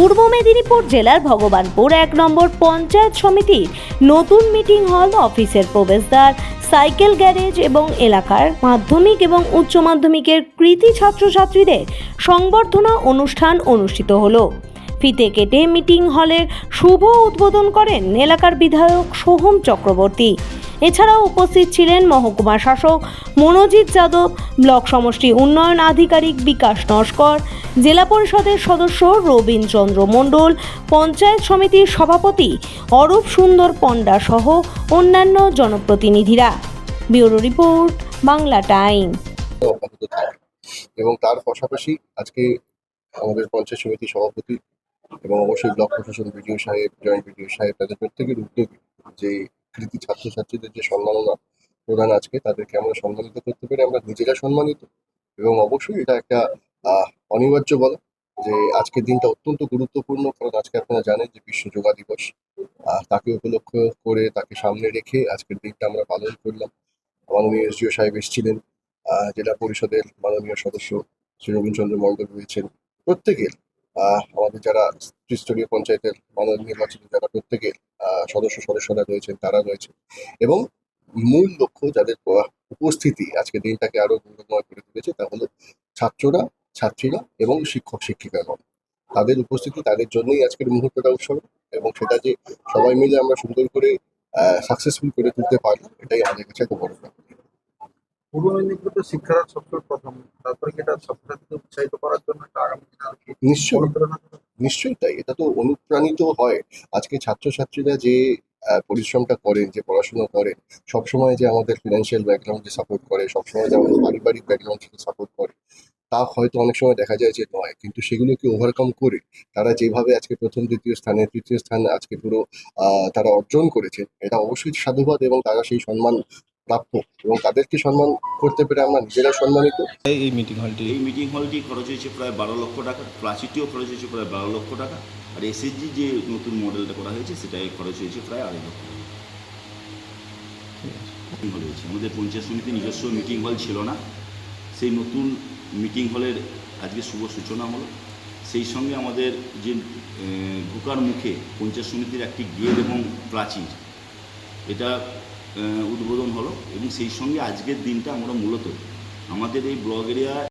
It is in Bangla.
পূর্ব মেদিনীপুর জেলার ভগবানপুর ১ নম্বর পঞ্চায়েত সমিতির নতুন মিটিং হল, অফিসের প্রবেশদ্বার, সাইকেল গ্যারেজ এবং এলাকার মাধ্যমিক এবং উচ্চ মাধ্যমিকের কৃতী ছাত্রছাত্রীদের সংবর্ধনা অনুষ্ঠান অনুষ্ঠিত হলো। ফিতে কেটে মিটিং হলের শুভ উদ্বোধন করেন এলাকার বিধায়ক সোহম চক্রবর্তী। এছাড়াও উপস্থিত ছিলেন মহকুমা শাসক মনোজিৎ যাদব, ব্লক সমষ্টি উন্নয়ন আধিকারিক বিকাশ নস্কর, জেলা পরিষদের সদস্য রবীন্দ্রচন্দ্র মণ্ডল, পঞ্চায়েত সমিতির সভাপতি অরূপ সুন্দর পণ্ডা সহ অন্যান্য জনপ্রতিনিধিরা। Bureau report, Bangla time. অব্যাহত থাকে এবং তার পাশাপাশি আজকে আমাদের পঞ্চায়েত সমিতির সভাপতি এবং অবশ্যই ব্লক প্রশাসন, বিডিও সাহেব, জয়েন্ট বিডিও সাহেব, তাদের প্রত্যেকের উদ্যোগে যে কৃতী ছাত্রছাত্রীদের যে সম্মাননা প্রদান, আজকে তাদেরকে আমরা সম্মানিত করতে পেরে আমরা নিজেরা সম্মানিত। এবং অবশ্যই এটা একটা অনিবার্য বলা যে আজকের দিনটা অত্যন্ত গুরুত্বপূর্ণ, কারণ আজকে আপনারা জানেন যে বিশ্ব যোগা দিবস। তাকে উপলক্ষ করে, তাকে সামনে রেখে আজকের দিনটা আমরা পালন করলাম। মাননীয় এসডিও সাহেব এসেছিলেন, জেলা পরিষদের মাননীয় সদস্য শ্রী রবীন্দ্রচন্দ্র মণ্ডল রয়েছেন, প্রত্যেকের আমাদের যারা ত্রিস্তরীয় পঞ্চায়েতের মাননীয় নির্বাচিত যারা প্রত্যেকের সদস্যরা রয়েছেন, তারা রয়েছেন। এবং মূল লক্ষ্য যাদের উপস্থিতি আজকে দিনটাকে আরো গৌরবময় করে তুলেছে, তা হলো ছাত্ররা, ছাত্রীরা এবং শিক্ষক শিক্ষিকাগণ। তাদের উপস্থিতি, তাদের জন্যই আজকের মুহূর্তটা উৎসব, এবং সেটা যে সবাই মিলে আমরা সুন্দর করে সাকসেসফুল করে তুলতে পারলাম, এটাই আমাদের কাছে একটা বড় ব্যাপার। পূর্ব মেদিনীপুর তো শিক্ষার সবচেয়ে প্রথম, তারপরে কি এটা ছাত্রছাত্রীদের উৎসাহিত করার জন্য একটা আগামী দিনে আর কি নিশ্চয়ই, অনুপ্রেরণা দেবে? নিশ্চয়ই তাই। এটা তো অনুপ্রাণিত হয়। আজকে ছাত্রছাত্রীরা যে পরিশ্রমটা করেন, যে পড়াশোনা করেন, সবসময় যে আমাদের ফিনান্সিয়াল ব্যাকগ্রাউন্ড যে সাপোর্ট করে, সবসময় যে আমাদের পারিবারিক ব্যাকগ্রাউন্ড থেকে সাপোর্ট করে, তা হয়তো অনেক সময় দেখা যায় যে নয়। কিন্তু সেগুলোকে ওভারকাম করে তারা যেভাবে আজকে প্রথম, দ্বিতীয় স্থানে, তৃতীয় স্থান আজকে পুরো তারা অর্জন করেছে, এটা অবশ্যই সাধুবাদ এবং তারা সেই সম্মান প্রাপ্য, এবং তাদেরকে সম্মান করতে পেরে আমরা নিজেরা সম্মানিত। এই মিটিং হলটি খরচ হয়েছে প্রায় 12 লক্ষ টাকা, প্রাচীরটিও খরচ হয়েছে প্রায় 12 লক্ষ টাকা, আর এসএসজি যে নতুন মডেলটা করা হয়েছে সেটাই খরচ হয়েছে প্রায় 2.5 লক্ষ টাকা। মিটিং হল হয়েছে, আমাদের পঞ্চায়েত সমিতির নিজস্ব মিটিং হল ছিল না, সেই নতুন মিটিং হলের আজকে শুভ সূচনা হলো। সেই সঙ্গে আমাদের যে ঢোকার মুখে পঞ্চায়েত সমিতির একটি গেট এবং প্রাচীর, এটা উদ্বোধন হলো। এবং সেই সঙ্গে আজকের দিনটা আমরা মূলত আমাদের এই ব্লক এরিয়া